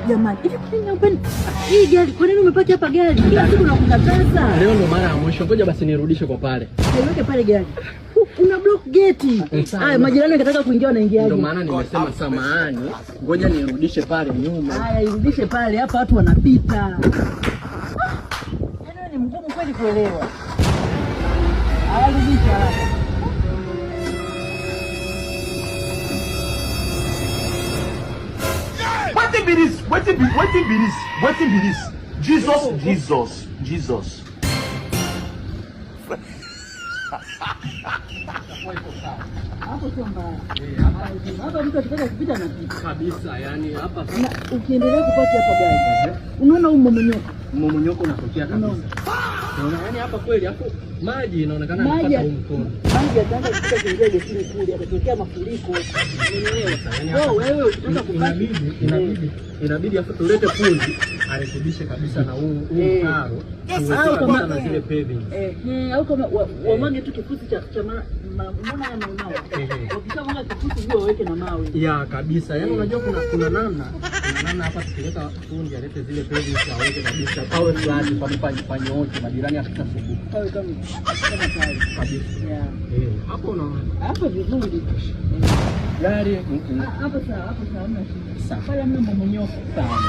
Jamani, hivi hii gari kwa nini umepaki hapa gari? Kila siku nakukataza. Leo ndo mara ya mwisho. Ngoja basi nirudishe kwa pale. Niweke pale gari. Una block gate. Haya, majirani wakitaka kuingia wanaingiaje? Ndio maana nimesema samahani. Ngoja nirudishe pale nyuma. Haya, irudishe pale. Hapa watu wanapita. Yaani ni mgumu kweli kuelewa. Haya, rudisha. What be this? What be this? Jesus. Hapo sio mbaya. Hapa mtu akitaka kupita na pita. Kabisa, yani hapa ukiendelea kupaki hapa gari. Unaona mmomonyoko unatokea kabisa. Yaani hapa kweli hapo maji inaonekana yanapata mkono. Maji yataanza kupita kuingia getini kule, yatatokea mafuriko. Wewe inabidi hapo tulete fundi arekebishe kabisa na huu mtaro. Au kama na zile paving. Au kama wamage tu kifusi cha mbona ya maunao. Wakishamwaga kifusi ndio waweke na mawe. Ya kabisa. Yaani unajua kuna namna hapa tukileta fundi alete zile paving aweke kabisa. Pawe flat kwa mfanyoote majirani asitasubuka. Pawe kama pale. Kabisa. Hapo unaona. Hapo vizuri. Gari hapo sawa, hamna shida. Sawa. Pale hamna mmomonyoko. Sawa.